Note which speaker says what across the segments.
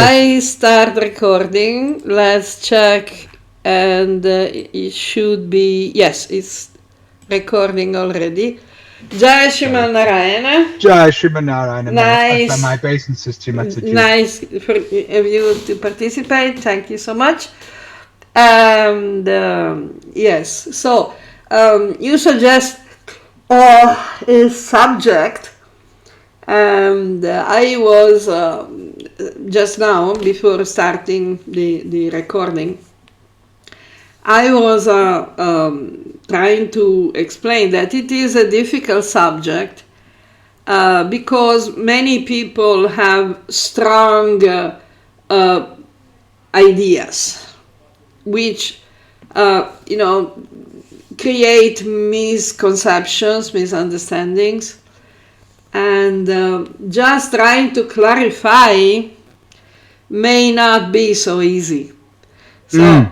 Speaker 1: I start recording. Let's check, and it should be, yes, it's recording already. Jai Shriman Narayana.
Speaker 2: Jai Shriman Narayana.
Speaker 1: Nice.
Speaker 2: My obeisances to Mataji.
Speaker 1: Nice for you to participate. Thank you so much. And yes, so you suggest a subject, and I was just now, before starting the recording, I was trying to explain that it is a difficult subject because many people have strong ideas, which create misconceptions, misunderstandings, and just trying to clarify may not be so easy. So,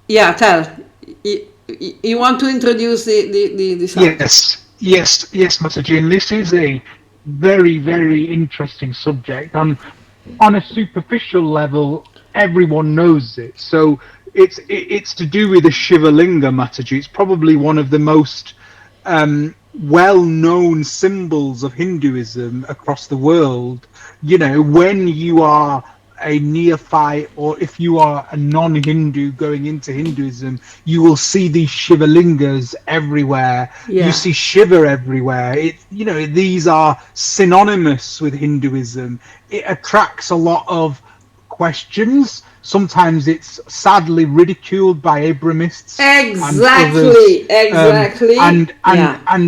Speaker 1: yeah, tell. You want to introduce the subject?
Speaker 2: Yes, Mataji. And this is a very, very interesting subject. On a superficial level, everyone knows it. So it's to do with the Shiva lingam, Mataji. It's probably one of the most well-known symbols of Hinduism across the world. When you are a neophyte, or if you are a non-Hindu going into Hinduism, you will see these Shiva lingas everywhere.
Speaker 1: Yeah.
Speaker 2: You see Shiva everywhere. These are synonymous with Hinduism. It attracts a lot of questions. Sometimes it's sadly ridiculed by Abrahamists
Speaker 1: Exactly.
Speaker 2: And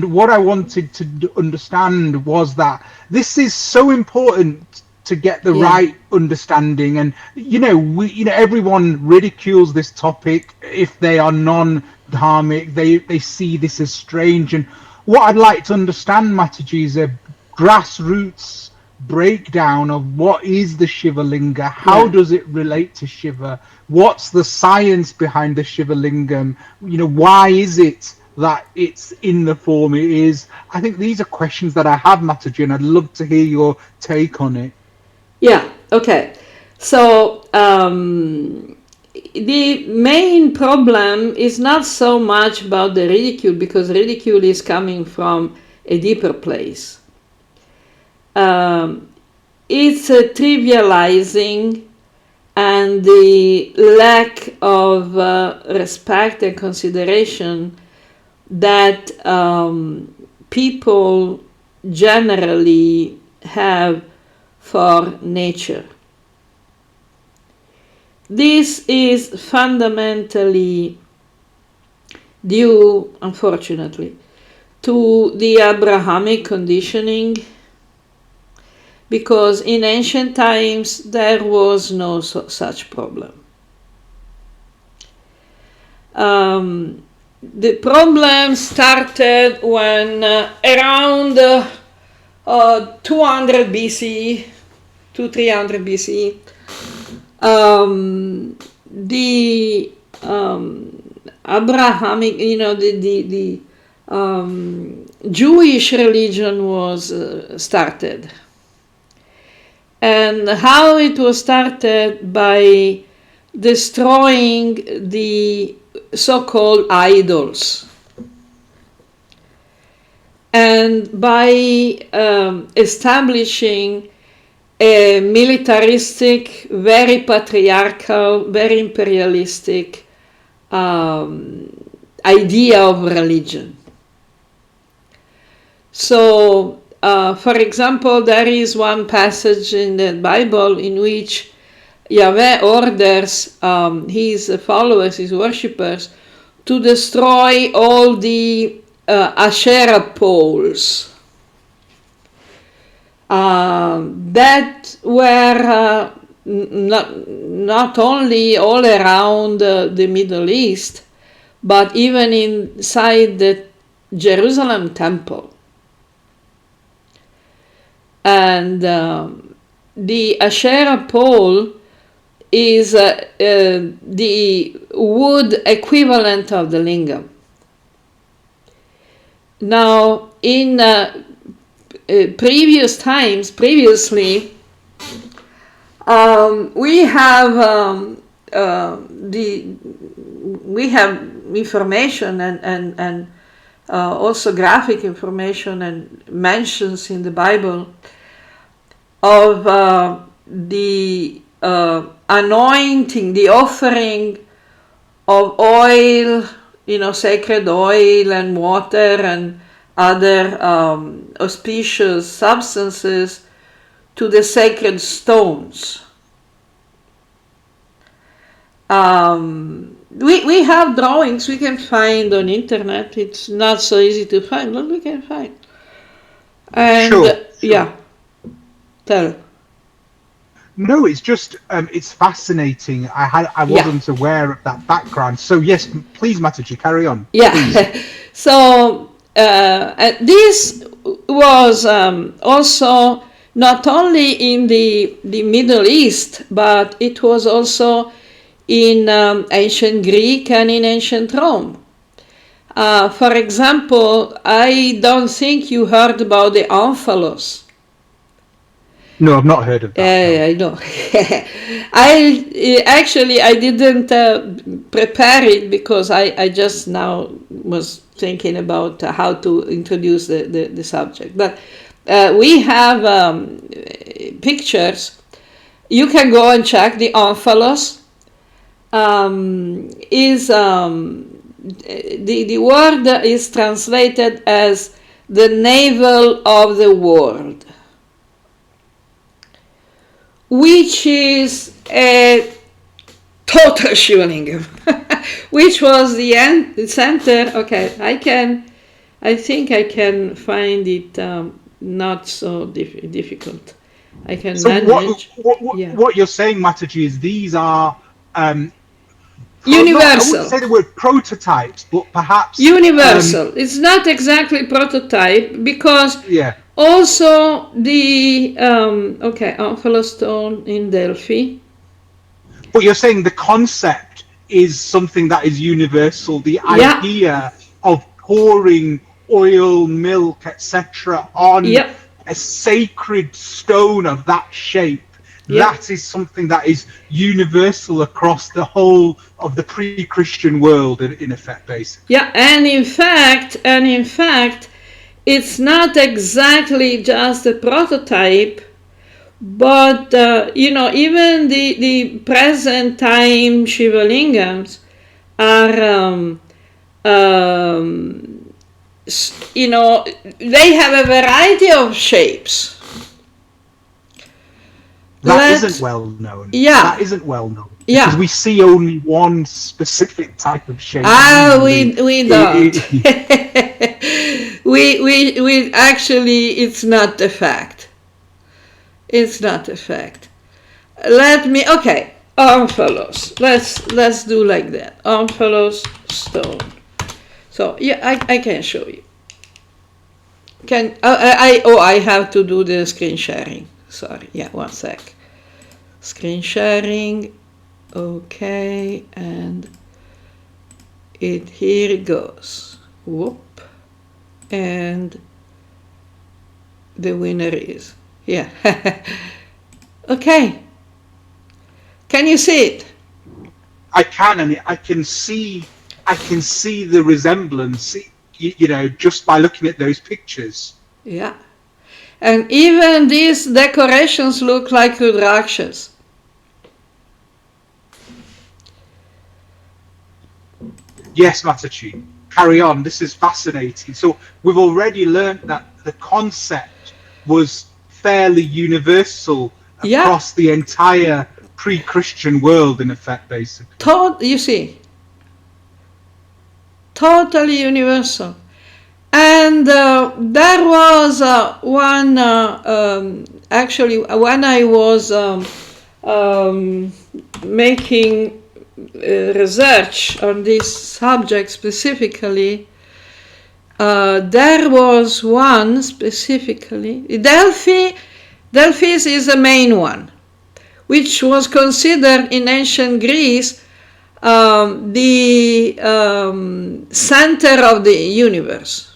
Speaker 2: what I wanted to understand was that this is so important to get the right understanding. And everyone ridicules this topic if they are non-dharmic. They see this as strange. And what I'd like to understand, Mataji, is a grassroots breakdown of what is the Shiva linga, how does it relate to Shiva, what's the science behind the Shiva lingam, why is it that it's in the form it is. I think these are questions that I have, Mataji, and I'd love to hear your take on it.
Speaker 1: Yeah, okay. So the main problem is not so much about the ridicule, because ridicule is coming from a deeper place. It's a trivializing and the lack of respect and consideration that people generally have for nature. This is fundamentally due, unfortunately, to the Abrahamic conditioning, because in ancient times there was no such problem. The problem started when around 200 BC to 300 BC, the Abrahamic, the Jewish religion was started. And how it was started? By destroying the so-called idols, and by establishing a militaristic, very patriarchal, very imperialistic idea of religion. So, for example, there is one passage in the Bible in which Yahweh orders his followers, his worshippers, to destroy all the Asherah poles that were not only all around the Middle East, but even inside the Jerusalem temple. And the Asherah pole is the wood equivalent of the lingam. Now, in previously, We have we have information and also graphic information and mentions in the Bible of the anointing, the offering of oil, sacred oil and water and other auspicious substances to the sacred stones. We have drawings we can find on internet. It's not so easy to find, but we can find. And
Speaker 2: sure.
Speaker 1: Yeah, tell.
Speaker 2: No, it's just it's fascinating. I wasn't aware of that background. So yes, please, Mataji, carry on.
Speaker 1: Yeah. So this was also not only in the Middle East, but it was also in ancient Greek and in ancient Rome. For example, I don't think you heard about the omphalos.
Speaker 2: No, I've not heard of that.
Speaker 1: I know. I didn't prepare it because I just now was thinking about how to introduce the subject. But we have pictures. You can go and check the omphalos. The word is translated as the navel of the world, which is a total Shiva lingam, which was the center. Okay, I think I can find it not so difficult. I can manage.
Speaker 2: What you're saying, Mataji, is these are
Speaker 1: universal.
Speaker 2: I wouldn't say the word prototypes, but perhaps
Speaker 1: universal. It's not exactly prototype because also the omphalos stone in Delphi.
Speaker 2: But you're saying the concept is something that is universal. The idea of pouring oil, milk, etc., on a sacred stone of that shape. That is something that is universal across the whole of the pre-Christian world, in effect, basically.
Speaker 1: Yeah, and in fact, it's not exactly just a prototype, but even the present time Shiva lingams are they have a variety of shapes.
Speaker 2: That isn't well known.
Speaker 1: Yeah.
Speaker 2: That isn't well known. Because we see only one specific type of shape.
Speaker 1: We don't. we actually, it's not a fact. It's not a fact. Omphalos. Let's do like that. Omphalos stone. So I can show you. I have to do the screen sharing. Sorry, one sec. Screen sharing, okay, and here it goes. Whoop, and the winner is okay. Can you see it?
Speaker 2: I can, and I can see the resemblance. Just by looking at those pictures.
Speaker 1: Yeah. And even these decorations look like Rudrakshas.
Speaker 2: Yes, Mataji, carry on. This is fascinating. So we've already learned that the concept was fairly universal across the entire pre-Christian world, in effect, basically.
Speaker 1: You see, totally universal. And there was one, actually, when I was making research on this subject specifically, there was one specifically, Delphi is the main one, which was considered in ancient Greece the center of the universe.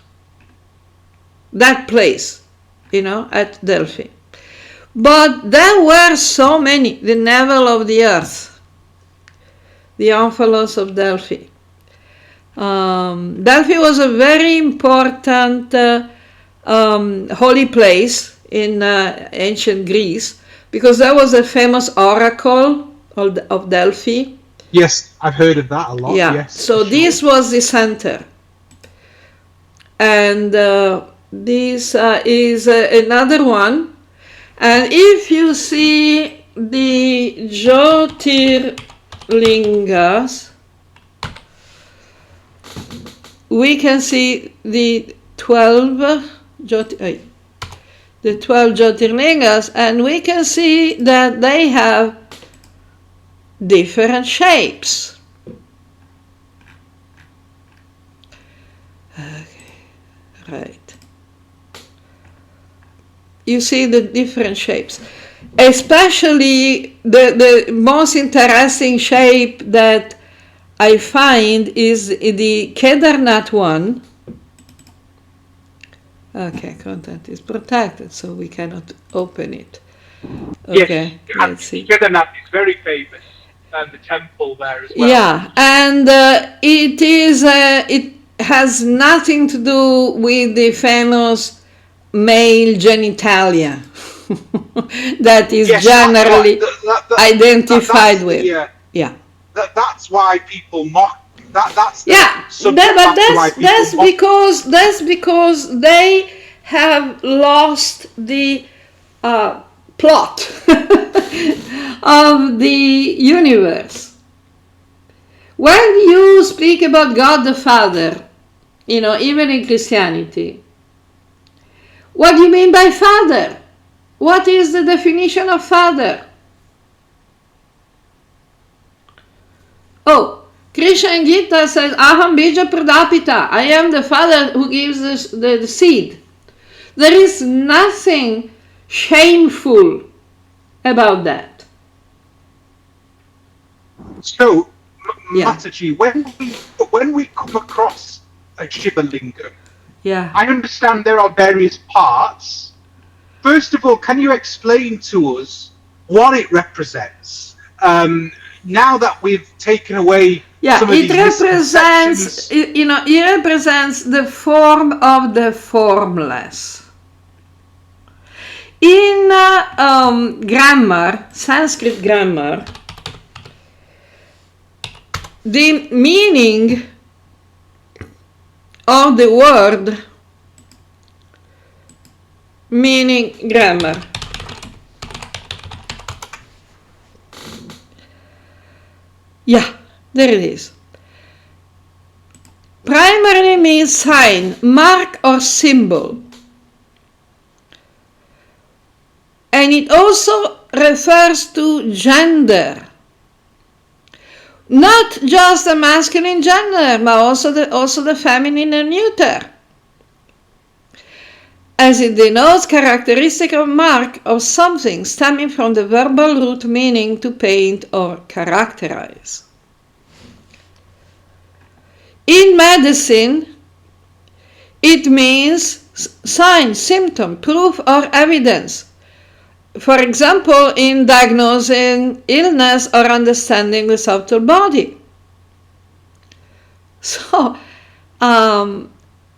Speaker 1: That place, at Delphi. But there were so many, the navel of the earth, the omphalos of Delphi. Delphi was a very important holy place in ancient Greece, because there was a famous oracle of Delphi.
Speaker 2: Yes, I've heard of that a lot.
Speaker 1: Yeah,
Speaker 2: yes,
Speaker 1: so
Speaker 2: sure.
Speaker 1: this was the center. And this is another one. And if you see the Jyotirlingas, we can see the 12 Jyotirlingas, and we can see that they have different shapes. Okay, right. You see the different shapes. Especially the most interesting shape that I find is the Kedarnath one. Okay, content is protected, so we cannot open it. Okay,
Speaker 2: yes,
Speaker 1: let's see.
Speaker 2: Kedarnath is very famous, and the temple there as well.
Speaker 1: Yeah, and it has nothing to do with the famous male genitalia that is generally identified with. Yeah.
Speaker 2: That's why people mock. That's
Speaker 1: because they have lost the plot of the universe. When you speak about God the Father, even in Christianity, what do you mean by Father? What is the definition of Father? Oh, Krishna in Gita says, Aham bija pradapita. I am the father who gives the seed. There is nothing shameful about that.
Speaker 2: So, Mataji, when we come across a Shiva lingam, I understand there are various parts. First of all, can you explain to us what it represents? Now that we've taken away some of these misconceptions.
Speaker 1: It represents the form of the formless. In grammar, Sanskrit grammar, the meaning of the word, meaning grammar, there it is. Primarily means sign, mark or symbol. And it also refers to gender. Not just the masculine gender, but also the feminine and neuter, as it denotes characteristic or mark of something stemming from the verbal root meaning to paint or characterize. In medicine, it means sign, symptom, proof or evidence. For example, in diagnosing illness or understanding the subtle body. So,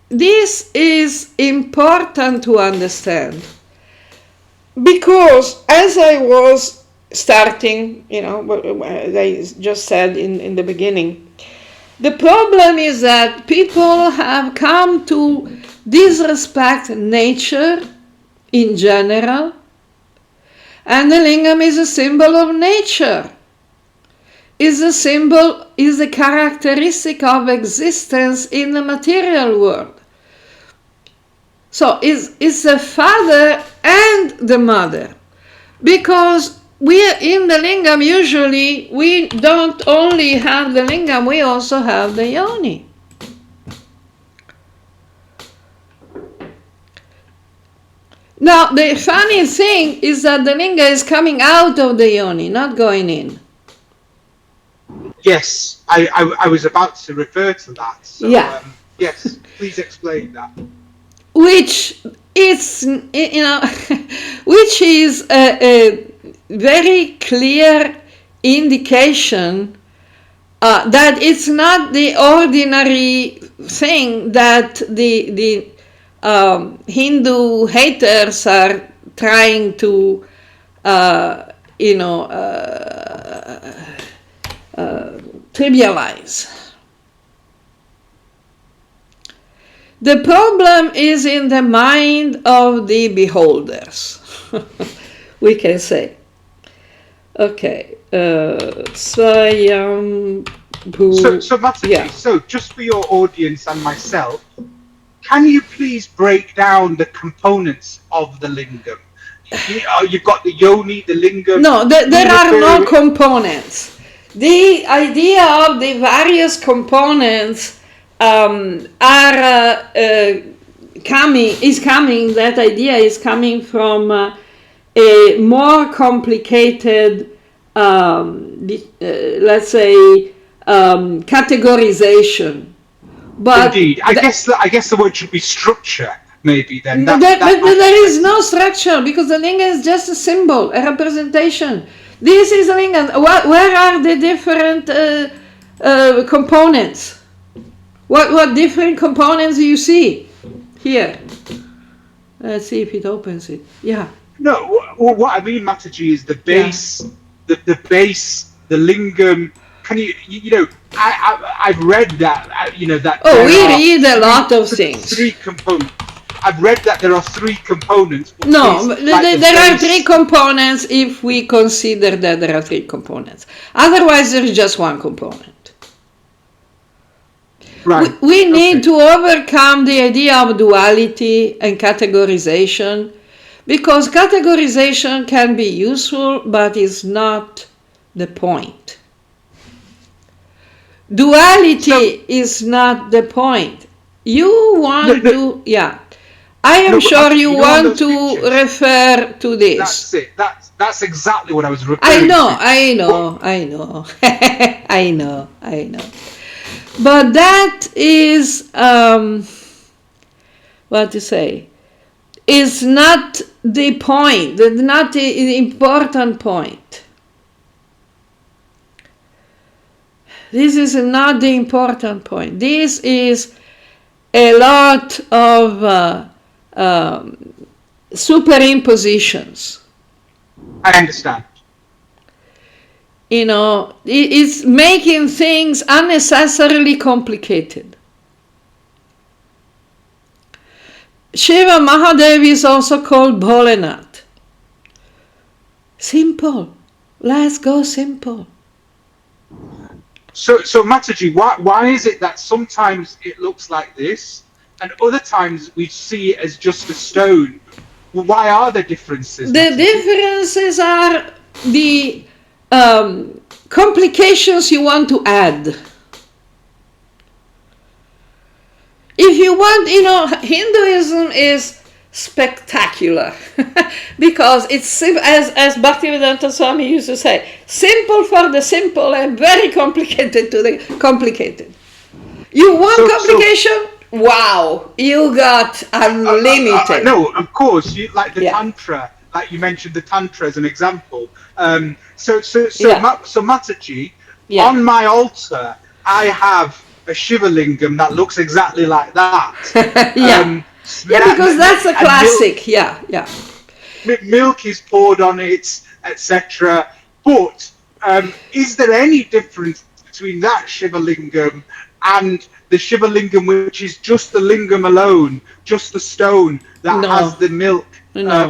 Speaker 1: this is important to understand, because as I was starting, as I just said in the beginning, the problem is that people have come to disrespect nature in general, and the lingam is a symbol of nature. Is a characteristic of existence in the material world. So it's the father and the mother, because we in the lingam usually we don't only have the lingam, we also have the yoni. Now the funny thing is that the linga is coming out of the yoni, not going in.
Speaker 2: Yes, I was about to refer to that. So, yes, please explain that.
Speaker 1: Which it's, which is a very clear indication that it's not the ordinary thing that the Hindu haters are trying to, trivialize. The problem is in the mind of the beholders, we can say. Okay, Swayambhu.
Speaker 2: So Mataji,
Speaker 1: Yeah.
Speaker 2: so just for your audience and myself, can you please break down the components of the lingam? You've got the yoni, the lingam.
Speaker 1: No, there are no components. The idea of the various components that idea is coming from a more complicated, let's say, categorization. But
Speaker 2: indeed, I guess the word should be structure, maybe then.
Speaker 1: But there is no structure, because the lingam is just a symbol, a representation. This is a lingam. Where are the different components? What different components do you see here? Let's see if it opens it. Yeah.
Speaker 2: No, what I mean, Mataji, is the base, the base, the lingam. Can I've read that, that.
Speaker 1: Oh, we read a lot of things.
Speaker 2: 3 components. I've read that there are 3 components.
Speaker 1: No, there are 3 components if we consider that there are 3 components. Otherwise, there is just 1 component.
Speaker 2: Right.
Speaker 1: We need to overcome the idea of duality and categorization, because categorization can be useful, but is not the point. Duality is not the point. You want to, yeah. I am sure you want to refer to this.
Speaker 2: That's it. That's exactly what I was referring to.
Speaker 1: I know. I know. But that is, what to say, is not the point, not the important point. This is not the important point. This is a lot of superimpositions.
Speaker 2: I understand.
Speaker 1: It's making things unnecessarily complicated. Shiva Mahadev is also called Bholenath. Simple. Let's go simple.
Speaker 2: So Mataji, why is it that sometimes it looks like this, and other times we see it as just a stone? Well, why are there differences?
Speaker 1: The differences are the complications you want to add. If you want, Hinduism is spectacular because it's, as Bhaktivedanta Swami used to say, simple for the simple and very complicated to the complicated. You want complication? Wow, you got unlimited.
Speaker 2: No, of course, like the Tantra, like you mentioned the Tantra as an example. So Mataji, on my altar, I have a Shiva lingam that looks exactly like that.
Speaker 1: Because that's a classic.
Speaker 2: Milk is poured on it, etc. But is there any difference between that Shiva lingam and the Shiva lingam, which is just the lingam alone, just the stone that has the milk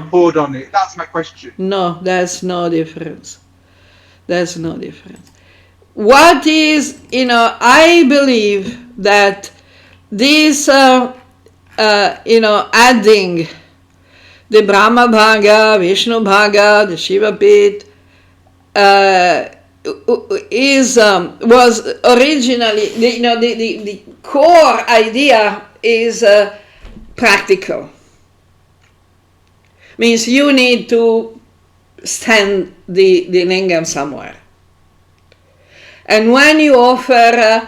Speaker 2: poured on it? That's my question.
Speaker 1: No, there's no difference. There's no difference. What is, I believe that this, adding the Brahma Bhaga, Vishnu Bhaga, the Shiva Pit, was originally, the core idea is practical. Means you need to stand the lingam somewhere. And when you offer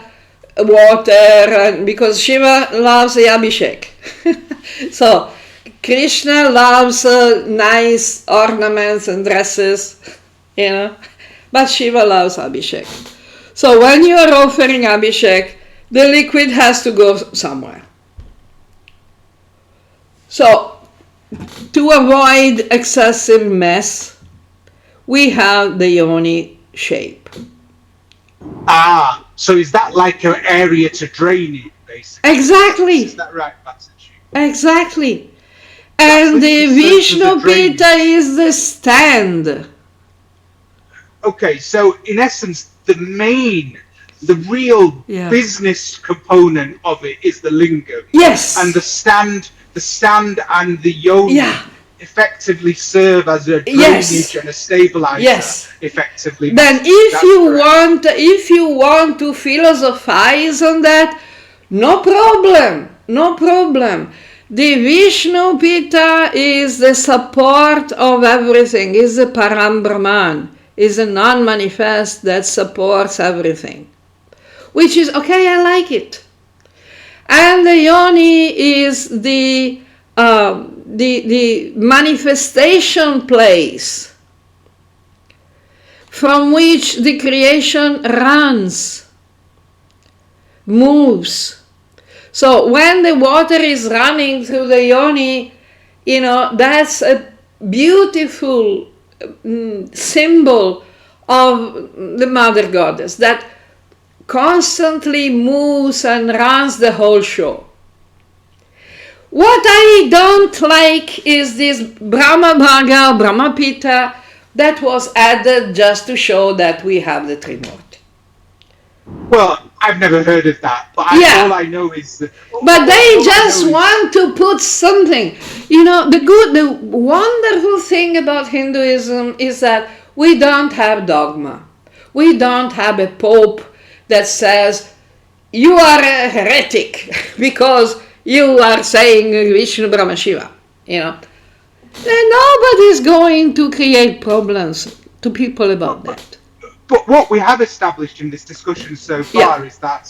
Speaker 1: water, because Shiva loves the Abhishek, so Krishna loves nice ornaments and dresses, but Shiva loves Abhishek. So when you are offering Abhishek, the liquid has to go somewhere. So to avoid excessive mess, we have the yoni shape.
Speaker 2: So is that like an area to drain it, basically?
Speaker 1: Exactly.
Speaker 2: Is that right, Mataji?
Speaker 1: Exactly. And the Vishnu Pita is the stand.
Speaker 2: Okay, so in essence, the real business component of it is the lingam.
Speaker 1: Yes.
Speaker 2: And the stand and the yoni effectively serve as a drainage and a stabilizer. Effectively.
Speaker 1: Then if you want to philosophize on that, no problem. The Vishnu Pita is the support of everything, is the Param Brahman, is a non-manifest that supports everything. Which is, okay, I like it. And the yoni is the manifestation place from which the creation runs, moves. So when the water is running through the yoni, that's a beautiful symbol of the Mother Goddess that constantly moves and runs the whole show. What I don't like is this Brahma Bhaga, Brahma Pita that was added just to show that we have the Trimurti.
Speaker 2: Well, I've never heard of that, but all I know is that...
Speaker 1: But they just want to put something. The wonderful thing about Hinduism is that we don't have dogma. We don't have a pope that says, you are a heretic because you are saying Vishnu Brahma Shiva. Nobody's going to create problems to people about that.
Speaker 2: But what we have established in this discussion so far is that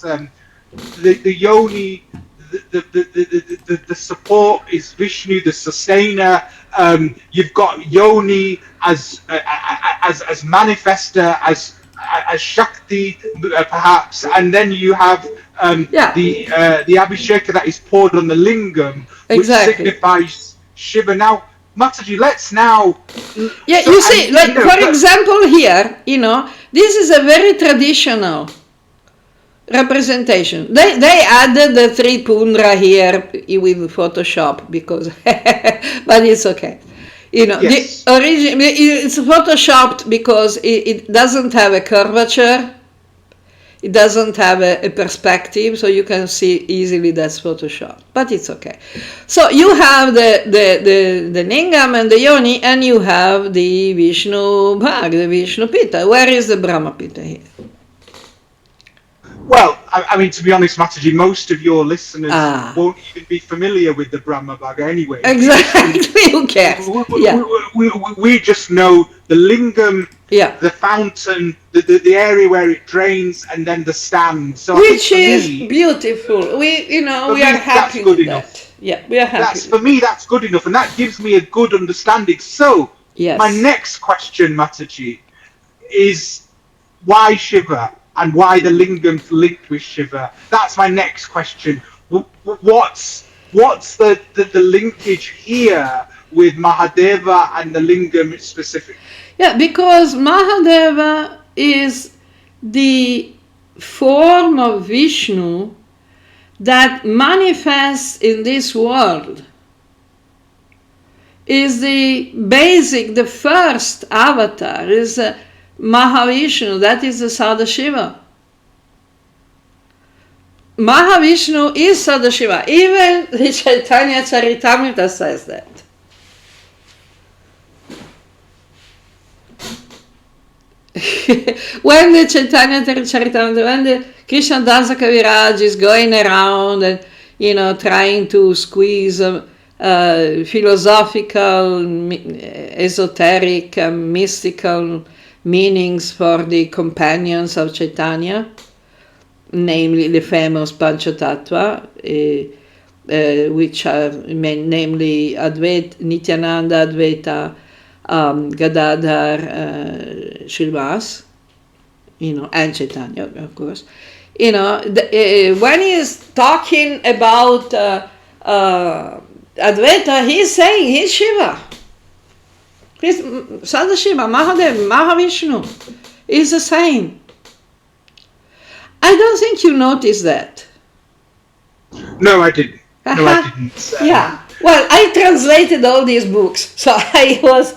Speaker 2: the yoni, the support is Vishnu, the sustainer. You've got yoni as manifester, as Shakti, perhaps, and then you have the Abhisheka that is poured on the lingam, which signifies Shiva. Now, Mataji, let's now...
Speaker 1: Yeah, so, you see, for example here, this is a very traditional representation. They added the three pundra here with Photoshop because, but it's okay. The origin, it's photoshopped because it doesn't have a curvature, it doesn't have a perspective, so you can see easily that's photoshopped, but it's okay. So you have the lingam and the yoni, and you have the Vishnu Bhag, the Vishnu Pita. Where is the Brahma Pita here?
Speaker 2: Well, I mean, to be honest, Mataji, most of your listeners won't even be familiar with the Brahma Bhaga anyway.
Speaker 1: Exactly, who cares?
Speaker 2: We just know the lingam, the fountain, the area where it drains, and then the stand. So
Speaker 1: which is beautiful. We are happy with that. Yeah, we are happy.
Speaker 2: For me, that's good enough, and that gives me a good understanding. So, my next question, Mataji, is why Shiva? And why the lingam's linked with Shiva? That's my next question. What's the linkage here with Mahadeva and the lingam specifically?
Speaker 1: Yeah, because Mahadeva is the form of Vishnu that manifests in this world. Is the first avatar, is Mahavishnu, that is the Sadashiva. Mahavishnu is Sadashiva. Even the Chaitanya Charitamrita says that. When the Chaitanya Charitamrita, when the Krishna Dasa Kaviraj is going around and trying to squeeze philosophical, esoteric, mystical meanings for the companions of Chaitanya, namely the famous Panchatattva, which are namely Nityananda, Advaita, Gadadhar, Srivas, and Chaitanya, of course. When he's talking about Advaita, he's saying he's Shiva. He's Sadashiva, Mahadev, Mahavishnu. Is the same. I don't think you noticed that.
Speaker 2: No, I didn't. No, I didn't.
Speaker 1: Yeah. Well, I translated all these books, so I was,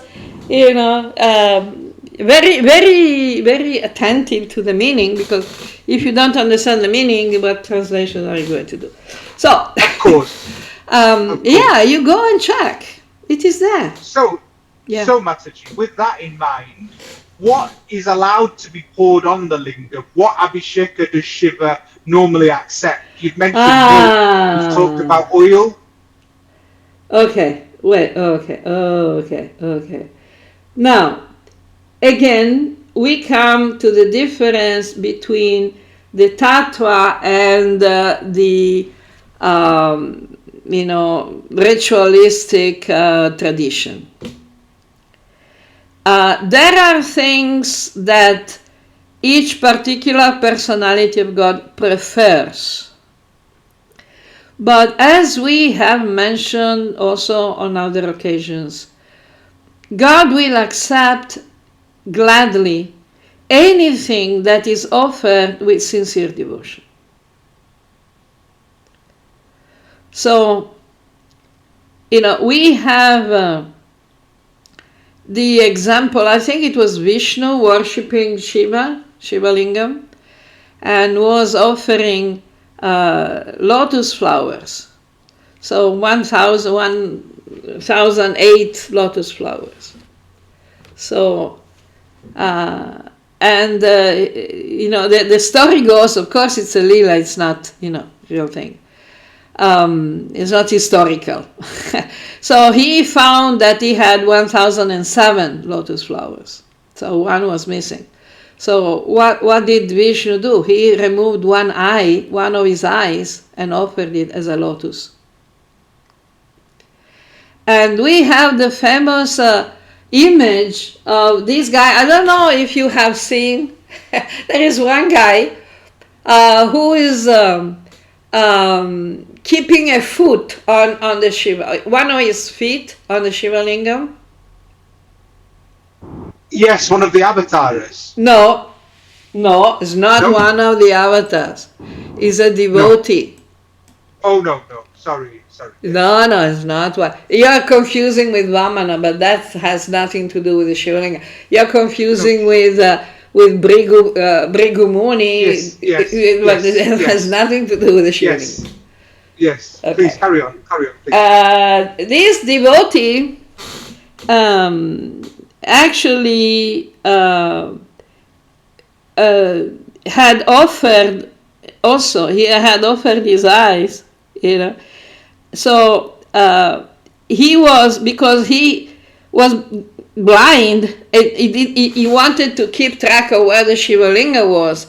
Speaker 1: very, very, very attentive to the meaning, because if you don't understand the meaning, what translation are you going to do? So,
Speaker 2: of course.
Speaker 1: Yeah, you go and check. It is there.
Speaker 2: So Mataji, with that in mind, what is allowed to be poured on the lingam? What abhisheka does Shiva normally accept? You've mentioned milk. You've talked about oil.
Speaker 1: Okay. Now, again, we come to the difference between the tattva and the ritualistic tradition. There are things that each particular personality of God prefers. But as we have mentioned also on other occasions, God will accept gladly anything that is offered with sincere devotion. So, we have the example, I think it was Vishnu worshipping Shiva lingam, and was offering lotus flowers. So 1,008 lotus flowers. So, the story goes, of course it's a lila, it's not, real thing. It's not historical. So he found that he had 1,007 lotus flowers. So one was missing. So what did Vishnu do? He removed one of his eyes, and offered it as a lotus. And we have the famous image of this guy. I don't know if you have seen. There is one guy who is keeping a foot on the Shiva, one of his feet on the Shiva lingam.
Speaker 2: Yes, one of the avatars.
Speaker 1: No, it's not one of the avatars. He's a devotee.
Speaker 2: No. Oh, no, sorry.
Speaker 1: No, it's not one. You're confusing with Vamana, but that has nothing to do with the Shiva lingam. You're confusing with Bhrigu Muni.
Speaker 2: Yes,
Speaker 1: it has nothing to do with the Shiva lingam.
Speaker 2: Yes, okay. Please carry on. Please.
Speaker 1: This devotee actually had offered also. He had offered his eyes, So because he was blind, he wanted to keep track of where the Shiva Linga was,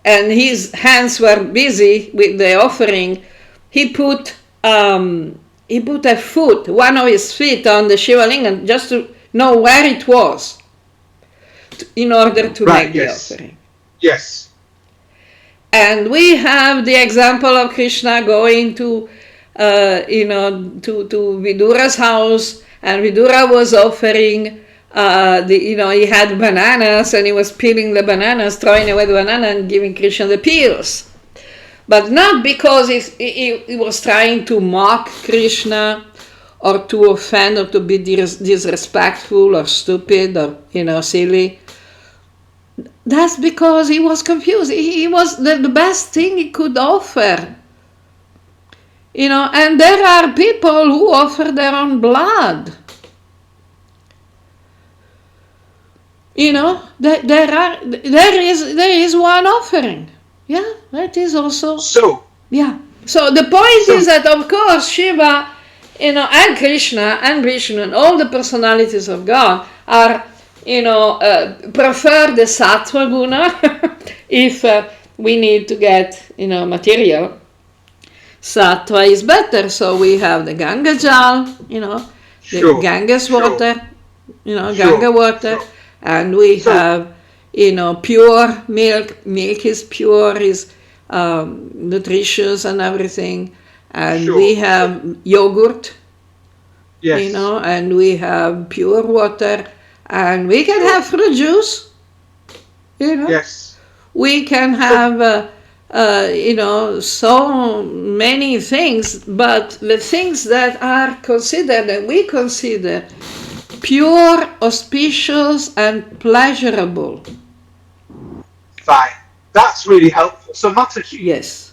Speaker 1: and his hands were busy with the offering. He put a foot, one of his feet, on the Shiva Linga just to know where it was, in order to make the offering.
Speaker 2: Yes.
Speaker 1: And we have the example of Krishna going to Vidura's house, and Vidura was offering, he had bananas, and he was peeling the bananas, throwing away the banana, and giving Krishna the peels. But not because he was trying to mock Krishna, or to offend, or to be disrespectful, or stupid, or silly. That's because he was confused. He was the best thing he could offer. And there are people who offer their own blood. There is one offering. Yeah, that is also.
Speaker 2: So.
Speaker 1: Yeah. So the point is that, of course, Shiva, and Krishna and Vishnu and all the personalities of God are, prefer the sattva guna if we need to get, material. Sattva is better, so we have the Ganga Jal, the Ganges water, Ganga water, and we have, pure milk. Milk is pure, is nutritious and everything, and we have yogurt, and we have pure water, and we can have fruit juice, we can have so many things, but the things that are considered, and we consider pure, auspicious, and pleasurable.
Speaker 2: Fine. That's really helpful. So, Mataji.
Speaker 1: Yes.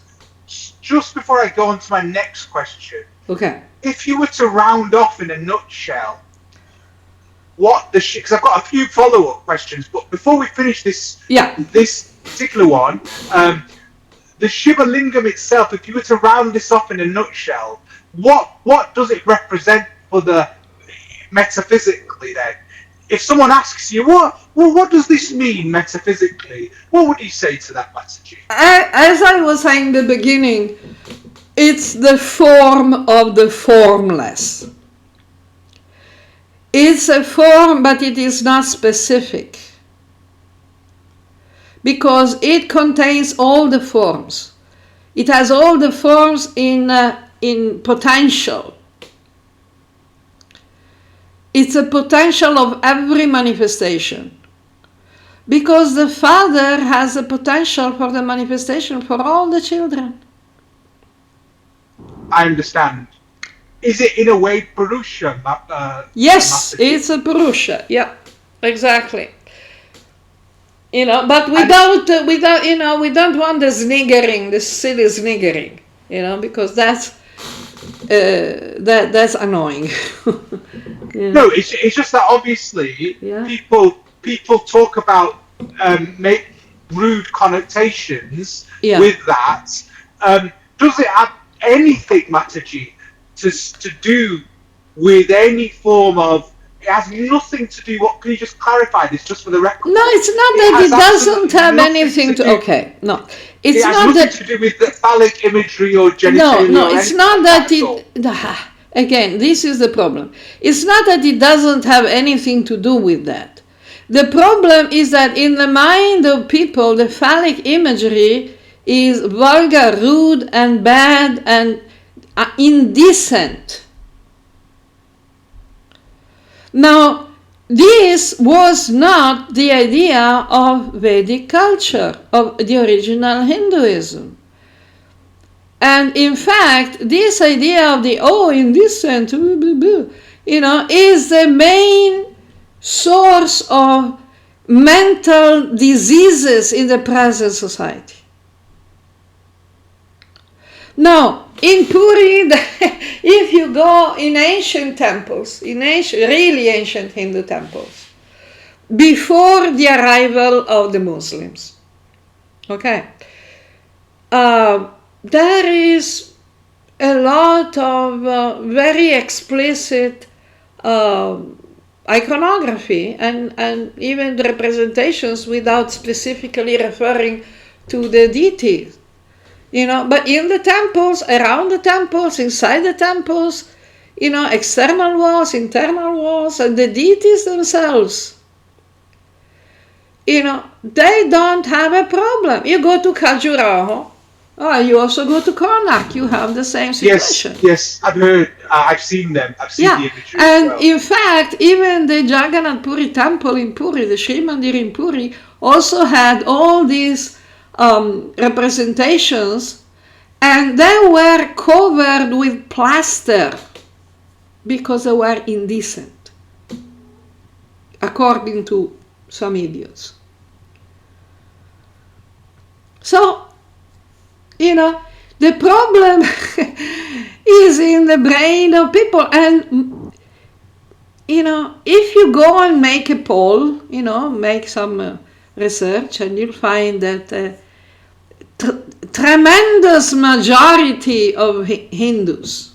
Speaker 2: Just before I go on to my next question.
Speaker 1: Okay.
Speaker 2: If you were to round off in a nutshell, because I've got a few follow-up questions, but before we finish this particular one, the Shiva lingam itself, if you were to round this off in a nutshell, what does it represent for the metaphysically then? If someone asks you, what does this mean metaphysically, what would you say to that, Mataji?
Speaker 1: As I was saying in the beginning, it's the form of the formless. It's a form, but it is not specific, because it contains all the forms. It has all the forms in potential. It's a potential of every manifestation, because the Father has a potential for the manifestation for all the children.
Speaker 2: I understand. Is it in a way Purusha?
Speaker 1: Yes, it's a Purusha. Yeah, exactly. But we don't want the sniggering, the silly sniggering, because that's annoying.
Speaker 2: No, it's just that obviously people talk about make rude connotations with that. Does it have anything, Mataji, to do with any form of? It has nothing to do. What can you just clarify this, just for the record?
Speaker 1: No, it's not that it doesn't have anything to. Okay, no,
Speaker 2: it's not that to do with the phallic imagery or genitalia.
Speaker 1: No, it's not that it. Again, this is the problem. It's not that it doesn't have anything to do with that. The problem is that in the mind of people, the phallic imagery is vulgar, rude, and bad, and indecent. Now, this was not the idea of Vedic culture, of the original Hinduism. And in fact, this idea of the indecent, is the main source of mental diseases in the present society. Now, in Puri, if you go in ancient temples, really ancient Hindu temples, before the arrival of the Muslims, there is a lot of very explicit iconography and even representations without specifically referring to the deities. But in the temples, around the temples, inside the temples, external walls, internal walls, and the deities themselves, they don't have a problem. You go to Khajuraho, you also go to Konark, you have the same situation.
Speaker 2: Yes, I've heard, I've seen them, I've seen the imagery.
Speaker 1: And in fact, even the Jagannath Puri temple in Puri, the Sri Mandir in Puri, also had all these representations, and they were covered with plaster because they were indecent, according to some idiots. So, the problem is in the brain of people, and if you go and make a poll, make some research, and you'll find that tremendous majority of Hindus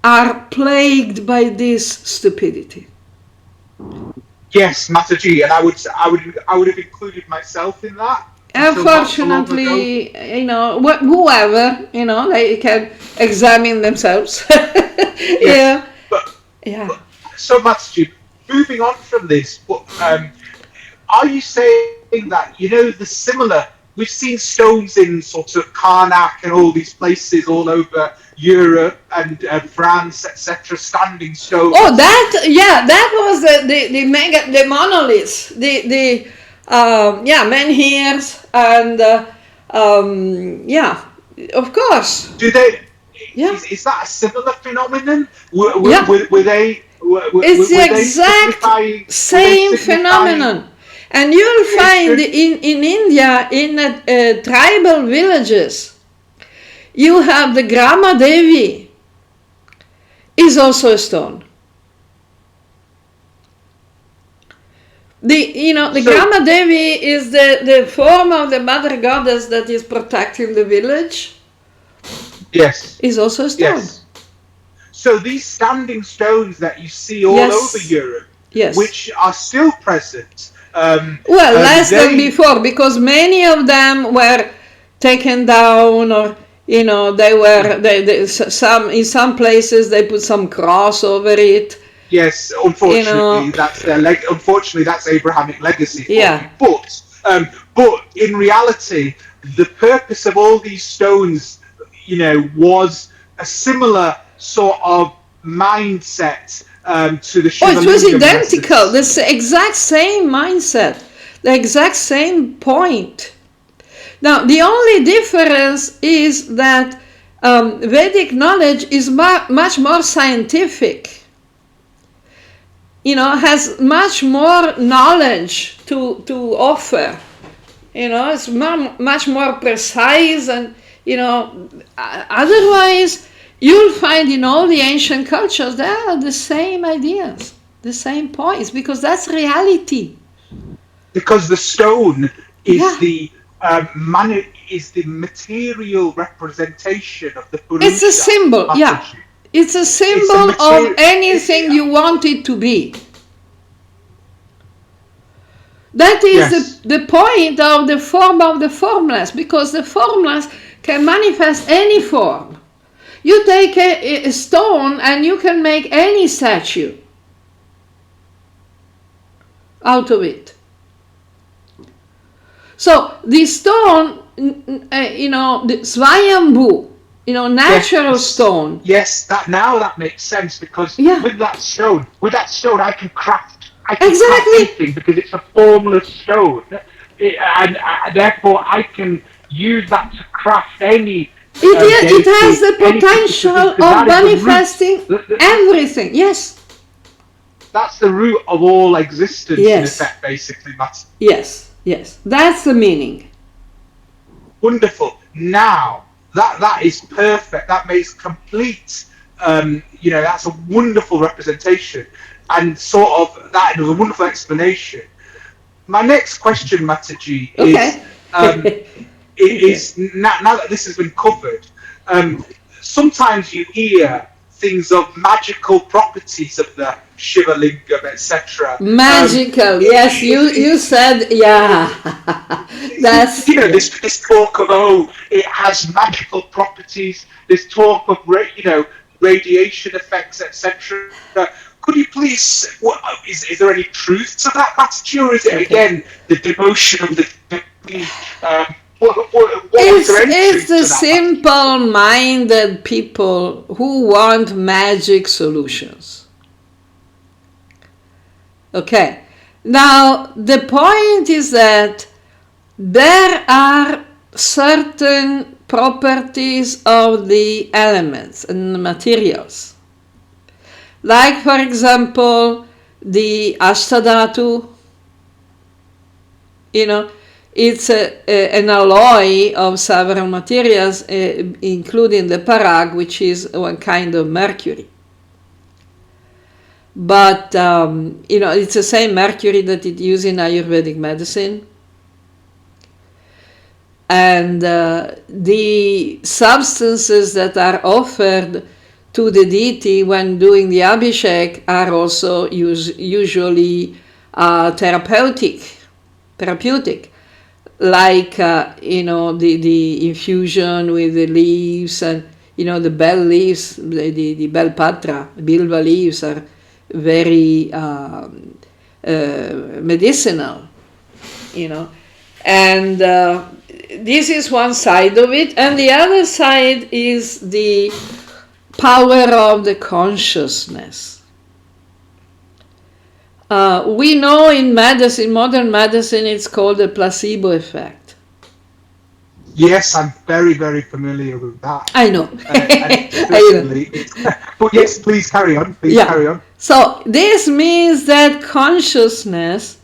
Speaker 1: are plagued by this stupidity.
Speaker 2: Yes, Mataji, and I would have included myself in that.
Speaker 1: Unfortunately, you know, whoever, you know, they can examine themselves.
Speaker 2: Yes,
Speaker 1: Yeah,
Speaker 2: but,
Speaker 1: yeah.
Speaker 2: but so Matthew, moving on from this, but are you saying that, you know, the similar, we've seen stones in sort of Karnak and all these places all over Europe and France, etc., standing
Speaker 1: Oh,
Speaker 2: stones.
Speaker 1: that, yeah, that was the monoliths, yeah, menhirs, and yeah, of course,
Speaker 2: Do they?
Speaker 1: yeah,
Speaker 2: Is that a similar phenomenon?
Speaker 1: yeah.
Speaker 2: Were they
Speaker 1: It's the
Speaker 2: were they
Speaker 1: exact
Speaker 2: signifying? Were they
Speaker 1: same
Speaker 2: signifying
Speaker 1: phenomenon. And you'll find
Speaker 2: creation?
Speaker 1: in India, in tribal villages, you have the Grama Devi, is also a stone. The
Speaker 2: So
Speaker 1: Grama Devi is the form of the mother goddess that is protecting the village,
Speaker 2: yes,
Speaker 1: is also a stone.
Speaker 2: yes. So these standing stones that you see all over
Speaker 1: Yes,
Speaker 2: Europe,
Speaker 1: yes.
Speaker 2: which are still present,
Speaker 1: Well, less than
Speaker 2: they
Speaker 1: before, because many of them were taken down, or they were some in some places they put some cross over it.
Speaker 2: yes,
Speaker 1: You know,
Speaker 2: unfortunately, that's their unfortunately, that's Abrahamic legacy for you.
Speaker 1: yeah.
Speaker 2: But in reality, the purpose of all these stones, was a similar sort of mindset to the
Speaker 1: Oh,
Speaker 2: Shiva
Speaker 1: it was
Speaker 2: lingam, in
Speaker 1: identical.
Speaker 2: essence.
Speaker 1: The exact same mindset, the exact same point. Now, the only difference is that Vedic knowledge is much more scientific. Has much more knowledge to offer. It's much more precise, and otherwise you'll find in all the ancient cultures there are the same ideas, the same points, because that's reality.
Speaker 2: Because the stone is
Speaker 1: Yeah,
Speaker 2: is the material representation of the
Speaker 1: it's a
Speaker 2: Purusha,
Speaker 1: symbol. Yeah,
Speaker 2: Mataji.
Speaker 1: it's a
Speaker 2: It's a
Speaker 1: symbol of
Speaker 2: material.
Speaker 1: anything you want it to be. That is
Speaker 2: Yes.
Speaker 1: the point of the form of the formless, because the formless can manifest any form. You take a stone and you can make any statue out of it. So the stone, the Swayambhu, natural
Speaker 2: Yes.
Speaker 1: stone.
Speaker 2: Yes. That makes sense, because
Speaker 1: Yeah,
Speaker 2: with that stone, I can craft. I can craft
Speaker 1: exactly.
Speaker 2: anything because it's a formless stone, and therefore I can use that to craft any
Speaker 1: It has
Speaker 2: deity,
Speaker 1: the
Speaker 2: anything, because
Speaker 1: potential of
Speaker 2: that is the root.
Speaker 1: manifesting everything. Yes,
Speaker 2: That's the root of all existence, in
Speaker 1: yes,
Speaker 2: effect, basically. That's
Speaker 1: yes, yes. That's the meaning.
Speaker 2: wonderful. Now, that is perfect. That makes complete, that's a wonderful representation. And sort of, that was a wonderful explanation. My next question, Mataji,
Speaker 1: Okay. Okay.
Speaker 2: is now that this has been covered, sometimes you hear things of magical properties of the Shiva lingam, etc.
Speaker 1: Magical. Yes, you said, yeah. That's, yeah.
Speaker 2: This talk of, it has magical properties. This talk of radiation effects, etc. Could you please? Is there any truth to that attitude, or is it
Speaker 1: Okay.
Speaker 2: again the devotion of the what is there any
Speaker 1: It's
Speaker 2: truth
Speaker 1: the
Speaker 2: to that attitude?
Speaker 1: simple-minded people who want magic solutions. Okay. Now, the point is that there are certain properties of the elements and the materials. Like, for example, the Ashtadhatu, it's an alloy of several materials, including the parag, which is one kind of mercury. But, it's the same mercury that it used in Ayurvedic medicine. And the substances that are offered to the deity when doing the abhishek are also usually therapeutic. like the infusion with the leaves, and the bell leaves, the bell patra, bilva leaves are very medicinal, and this is one side of it, and the other side is the power of the consciousness. We know in medicine, modern medicine, it's called the placebo effect.
Speaker 2: Yes, I'm very, very familiar with that.
Speaker 1: I know.
Speaker 2: But yes, please carry on. Carry on.
Speaker 1: So this means that consciousness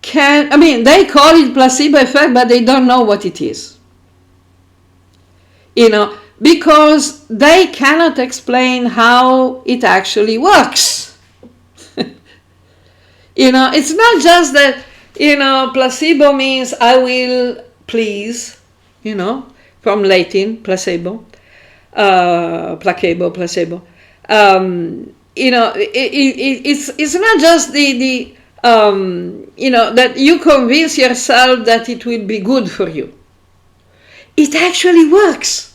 Speaker 1: they call it placebo effect, but they don't know what it is. Because they cannot explain how it actually works. It's not just that, placebo means I will please, from Latin, placebo, placebo. It's not just that you convince yourself that it will be good for you. It actually works.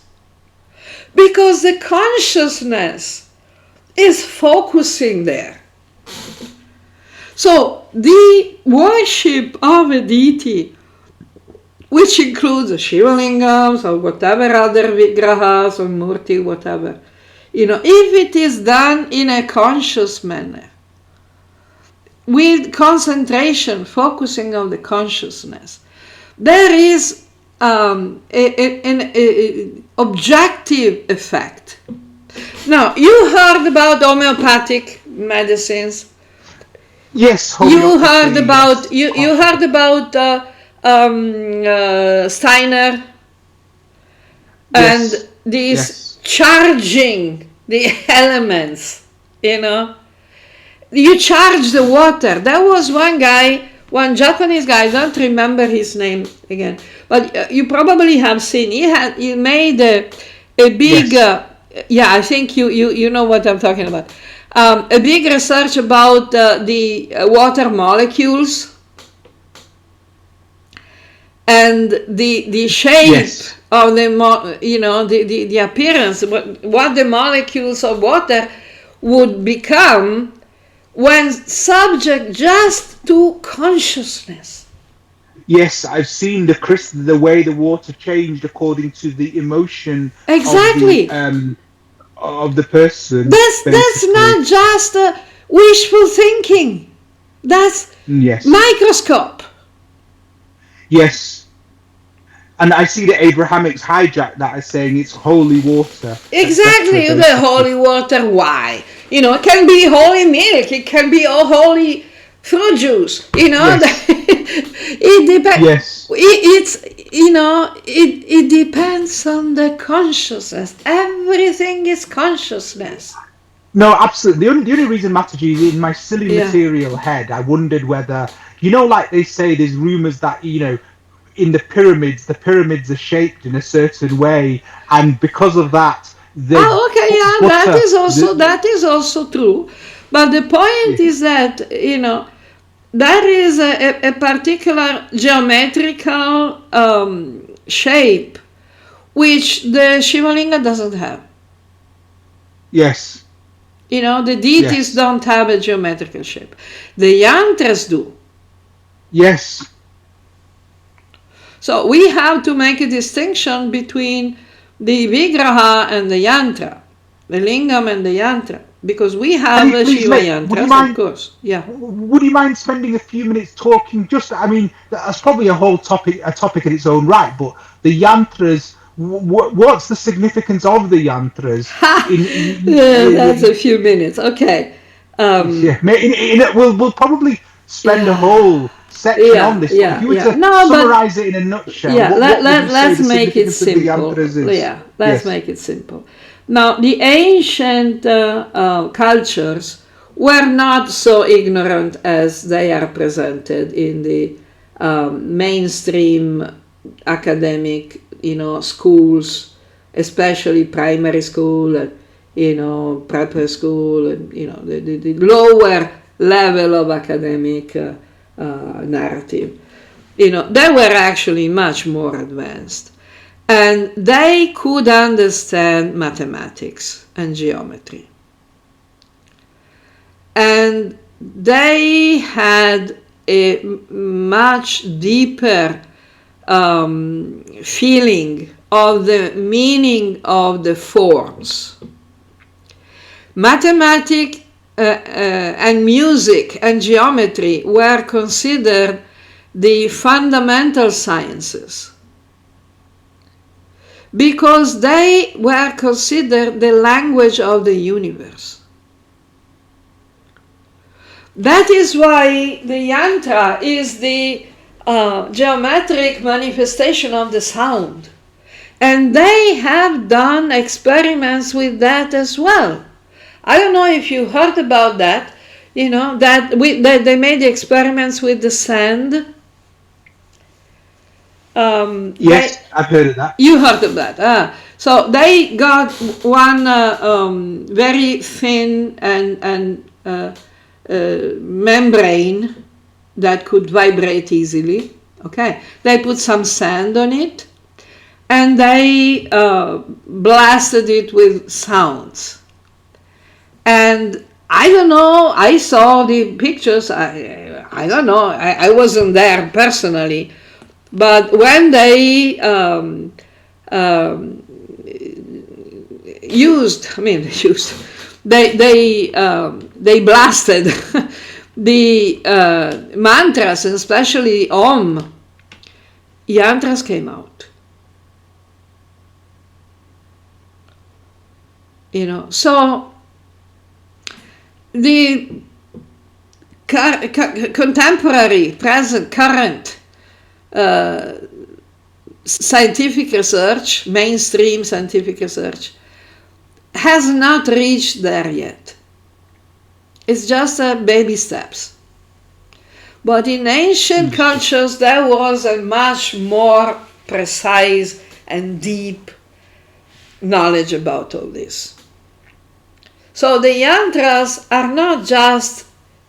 Speaker 1: Because the consciousness is focusing there. So the worship of a deity, which includes the Shiva lingams or whatever other vigrahas or murti, whatever, if it is done in a conscious manner, with concentration, focusing on the consciousness, there is an objective effect. Now, you heard about homeopathic medicines.
Speaker 2: Yes,
Speaker 1: you heard about you heard about Steiner and these charging the elements. You charge the water. There was one one Japanese guy. I don't remember his name again, but you probably have seen. He made a big. I think you know what I'm talking about. A big research about the water molecules and the shape of the appearance, what the molecules of water would become when subject just to consciousness.
Speaker 2: Yes, I've seen the way the water changed according to the emotion.
Speaker 1: Exactly.
Speaker 2: Of the person.
Speaker 1: That's not just wishful thinking. That's microscope.
Speaker 2: Yes. And I see the Abrahamics hijack that as saying it's holy water.
Speaker 1: Exactly, the holy water. Why? It can be holy milk. It can be holy fruit juice. It depends.
Speaker 2: Yes.
Speaker 1: It depends on the consciousness. Everything is consciousness.
Speaker 2: No, absolutely. The only reason, Mataji, in my silly material head, I wondered whether, like they say, there's rumors that, in the pyramids are shaped in a certain way, and because of that,
Speaker 1: that is also true. But the point is that, there is a particular geometrical shape which the Shiva linga doesn't have.
Speaker 2: Yes.
Speaker 1: The deities don't have a geometrical shape. The yantras do.
Speaker 2: Yes.
Speaker 1: So we have to make a distinction between the vigraha and the yantra, the lingam and the yantra, because we have a Shiva yantras, of course. Yeah.
Speaker 2: Would you mind spending a few minutes talking? That's probably a topic in its own right, but the yantras. What's the significance of the yantras?
Speaker 1: That's a few minutes. Okay.
Speaker 2: We'll probably spend a whole section on this. If you were to summarize it in a nutshell,
Speaker 1: let's make it simple. Let's make it simple. Now, the ancient cultures were not so ignorant as they are presented in the mainstream academic schools, especially primary school and prep school, and the lower level of academic narrative. They were actually much more advanced. And they could understand mathematics and geometry. And they had a much deeper feeling of the meaning of the forms. Mathematics and music and geometry were considered the fundamental sciences because they were considered the language of the universe. That is why the yantra is the geometric manifestation of the sound. And they have done experiments with that as well. I don't know if you heard about that, that they made experiments with the sand.
Speaker 2: Yes, I've heard of that.
Speaker 1: You heard of that. So they got one very thin and membrane that could vibrate easily. Okay, they put some sand on it and they blasted it with sounds. And I don't know, I saw the pictures, I don't know, I wasn't there personally, but when they they blasted the mantras, especially Om, yantras came out. So the contemporary, present, current scientific research, mainstream scientific research, has not reached there yet. It's just baby steps. But in ancient cultures, there was a much more precise and deep knowledge about all this. So the yantras are not just,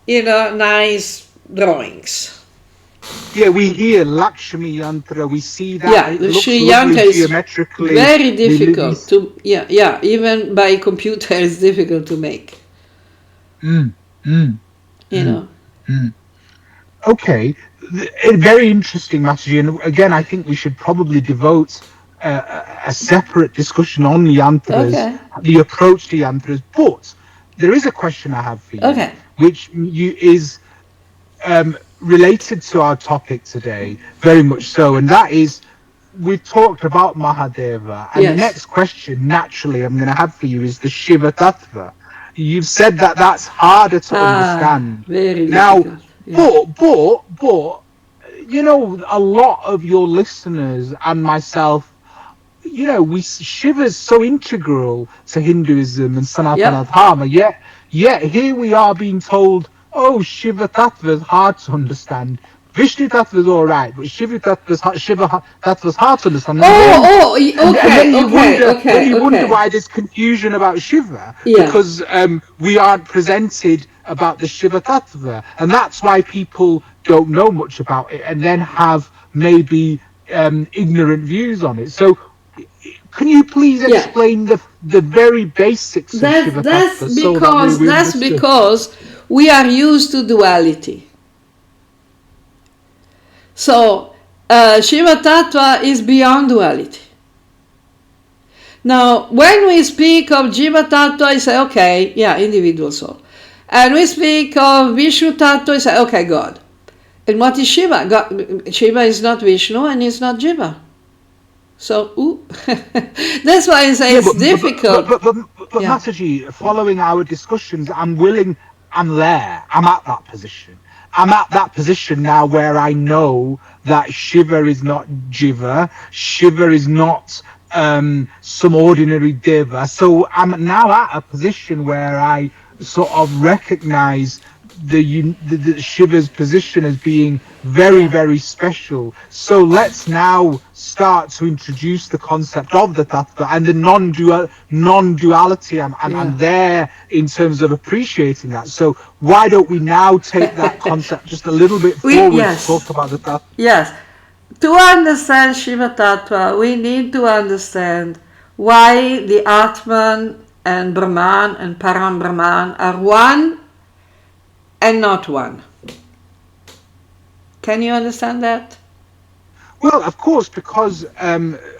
Speaker 1: nice drawings.
Speaker 2: Yeah, we hear Lakshmi yantra, we see that.
Speaker 1: Yeah,
Speaker 2: it
Speaker 1: the
Speaker 2: looks
Speaker 1: Shri
Speaker 2: lovely
Speaker 1: yantra is
Speaker 2: geometrically.
Speaker 1: very difficult to, even by computer it's difficult to make.
Speaker 2: Okay, a very interesting message, and again, I think we should probably devote a separate discussion on yantras, the approach to yantras. But there is a question I have for you, which is related to our topic today, very much so, and that is, we've talked about Mahadeva, and the next question, naturally, I'm going to have for you is the Shiva Tattva. You've said that that's harder to understand.
Speaker 1: Very
Speaker 2: now,
Speaker 1: difficult.
Speaker 2: But, a lot of your listeners and myself, Shiva's so integral to Hinduism and Sanatana Dharma, yet here we are being told, oh, Shiva Tattva is hard to understand. Vishnu Tattva is all right, but Shiva Tattva is hard to understand. Then you wonder why there's confusion about Shiva, because we aren't presented about the Shiva Tattva, and that's why people don't know much about it, and then have maybe ignorant views on it. So, can you please explain the very basics of Shiva Tattva?
Speaker 1: That's because we are used to duality. So, Shiva Tattva is beyond duality. Now, when we speak of Jiva Tattva, I say, okay, individual soul. And we speak of Vishnu Tattva, I say, okay, God. And what is Shiva? Shiva is not Vishnu and is not Jiva. So, that's why I say it's difficult.
Speaker 2: But Mataji, following our discussions, I'm there. I'm at that position. I'm at that position now where I know that Shiva is not Jiva. Shiva is not some ordinary Deva. So I'm now at a position where I sort of recognize the Shiva's position as being very, very special. So let's now start to introduce the concept of the tattva and the non-duality. I'm there in terms of appreciating that. So why don't we now take that concept just a little bit forward to talk about the tattva?
Speaker 1: Yes. To understand Shiva Tattva, we need to understand why the Atman and Brahman and Param Brahman are one and not one. Can you understand that?
Speaker 2: Well, of course, because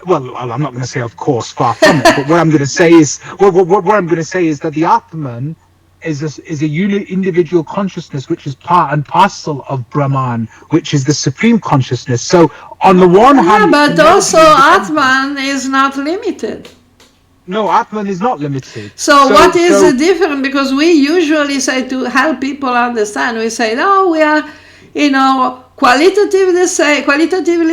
Speaker 2: well, I'm not going to say of course, far from it. But what I'm going to say is, what I'm going to say is that the Atman is a individual consciousness which is part and parcel of Brahman, which is the supreme consciousness. So, on the one hand,
Speaker 1: but also Atman is not limited.
Speaker 2: No, Atman is not limited.
Speaker 1: So what is the difference? Because we usually say, to help people understand, we say, no, we are, qualitatively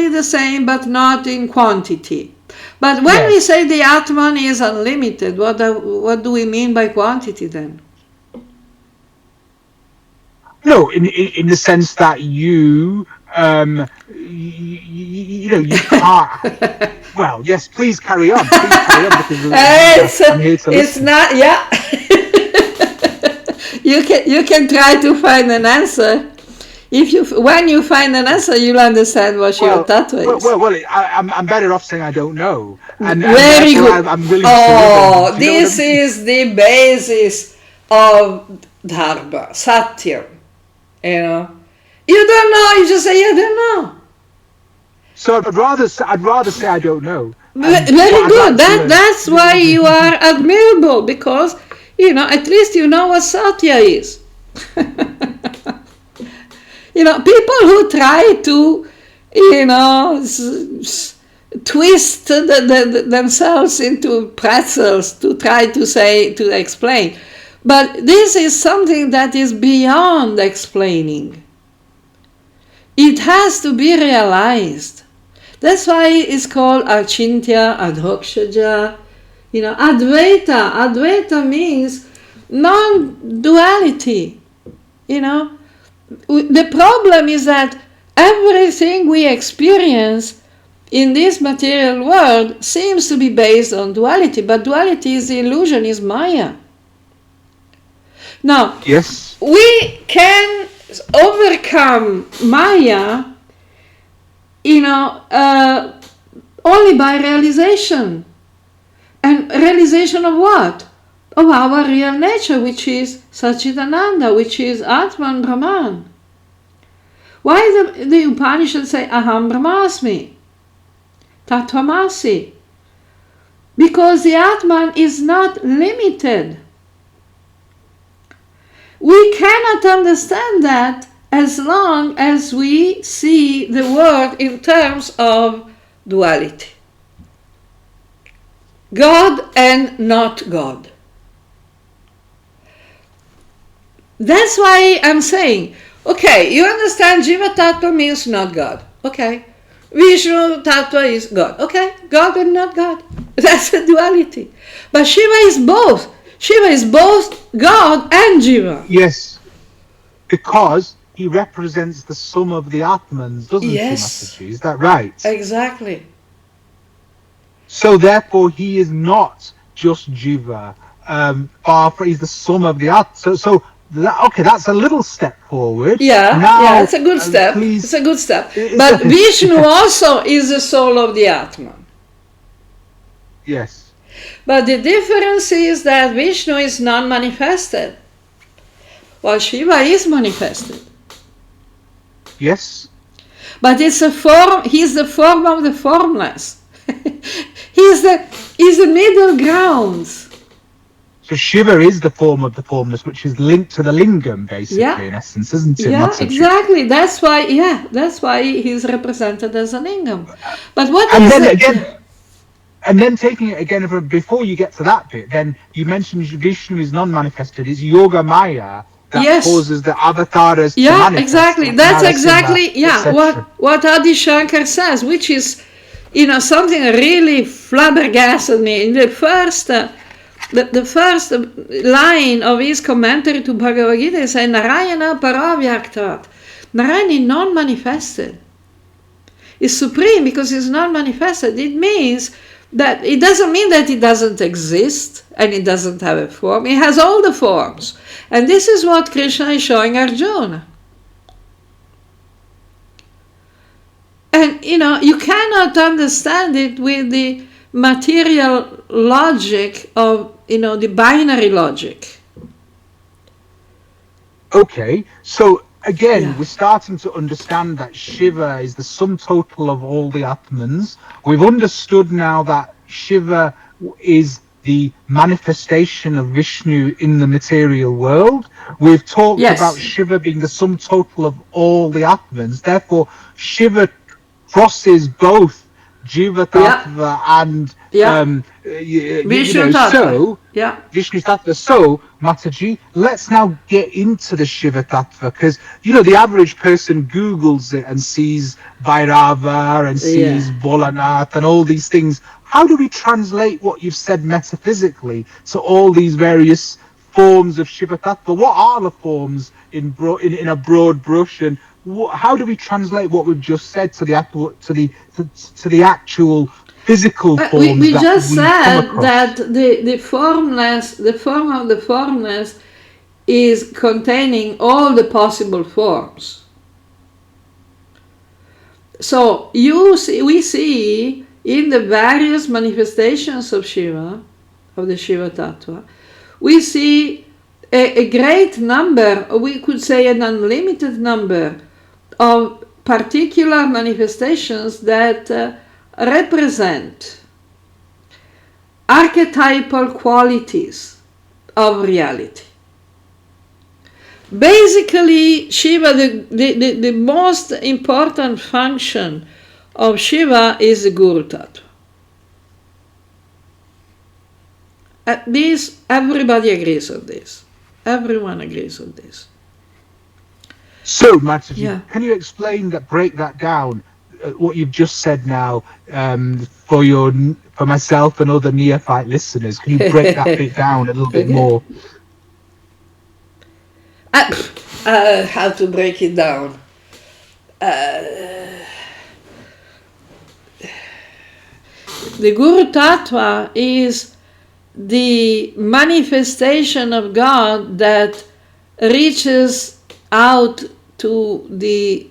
Speaker 1: the same, but not in quantity. But when we say the Atman is unlimited, what do we mean by quantity then?
Speaker 2: No, in the sense that you can't. Well, yes, please carry on. Please carry on, because I'm here to listen.
Speaker 1: It's not. Yeah. You can try to find an answer. When you find an answer, you'll understand what Shiva Tattva is.
Speaker 2: Well, I'm better off saying I don't know. And
Speaker 1: very good.
Speaker 2: I'm willing
Speaker 1: to this is the basis of Dharma, Satyam. You don't know. You just say, I don't know.
Speaker 2: So I'd rather say I don't know.
Speaker 1: Very good. That's why you are admirable, because at least you know what Satya is. People who try to twist themselves into pretzels to try to explain, but this is something that is beyond explaining. It has to be realized. That's why it's called Achintya, Adhokshaja, Advaita. Advaita means non-duality. The problem is that everything we experience in this material world seems to be based on duality, but duality is the illusion, is Maya. Now,
Speaker 2: yes,
Speaker 1: we can overcome Maya only by realization. And realization of what? Of our real nature, which is Satchitananda, which is Atman Brahman. Why the Upanishads say Aham Brahmasmi, Tattvamasi? Because the Atman is not limited. We cannot understand that as long as we see the world in terms of duality. God and not God. That's why I'm saying, okay, you understand Jiva Tattva means not God. Okay. Vishnu Tattva is God. Okay. God and not God. That's a duality. But Shiva is both. Shiva is both God and Jiva.
Speaker 2: Yes. Because he represents the sum of the Atmans, doesn't he, Masterji? Is that right?
Speaker 1: Exactly.
Speaker 2: So therefore he is not just Jiva. He's the sum of the Atmans. So that's a little step forward.
Speaker 1: Yeah, it's a good step. It's a good step. But Vishnu also is the soul of the Atman.
Speaker 2: Yes.
Speaker 1: But the difference is that Vishnu is non-manifested, while Shiva is manifested.
Speaker 2: Yes.
Speaker 1: But it's a form. He's the form of the formless. He's the middle ground.
Speaker 2: So Shiva is the form of the formless, which is linked to the lingam, basically, in essence, isn't it?
Speaker 1: Yeah, exactly. That's why he's represented as a lingam. But what
Speaker 2: and
Speaker 1: is
Speaker 2: then
Speaker 1: it?
Speaker 2: Again, and then taking it again, before you get to that bit, then you mentioned Vishnu is non-manifested. It's Yoga Maya that causes the avatars to manifest.
Speaker 1: Exactly. That's exactly what Adi Shankar says, which is something really flabbergasted me. In the first the first line of his commentary to Bhagavad Gita is Narayana Paravyaktat. Narayana is non-manifested. Is supreme because it's non-manifested. It means that it doesn't mean that it doesn't exist and it doesn't have a form. It has all the forms. And this is what Krishna is showing Arjuna. And you cannot understand it with the material logic of the binary logic.
Speaker 2: Okay, so again, we're starting to understand that Shiva is the sum total of all the Atmans. We've understood now that Shiva is the manifestation of Vishnu in the material world. We've talked about Shiva being the sum total of all the Atmans. Therefore, Shiva crosses both Jiva Tattva and
Speaker 1: Vishnu Tattva.
Speaker 2: Vishnu Tattva. So, Mataji, let's now get into the Shiva Tattva, because the average person Googles it and sees Bhairava and sees Bolanath and all these things. How do we translate what you've said metaphysically to all these various forms of Shiva Tattva? What are the forms in a broad brush, and how do we translate what we've just said to the actual physical forms?
Speaker 1: We just said that the form of the formless is containing all the possible forms. So we see in the various manifestations of Shiva, of the Shiva Tattva, we see a great number, we could say an unlimited number of particular manifestations that represent archetypal qualities of reality. Basically, Shiva, the most important function of Shiva is the Guru Tattva. At this, everybody agrees on this. Everyone agrees on this.
Speaker 2: So, Mataji, can you explain that, break that down, what you've just said now, for myself and other neophyte listeners? Can you break that bit down a little bit more?
Speaker 1: How to break it down? The Guru Tattva is the manifestation of God that reaches out to the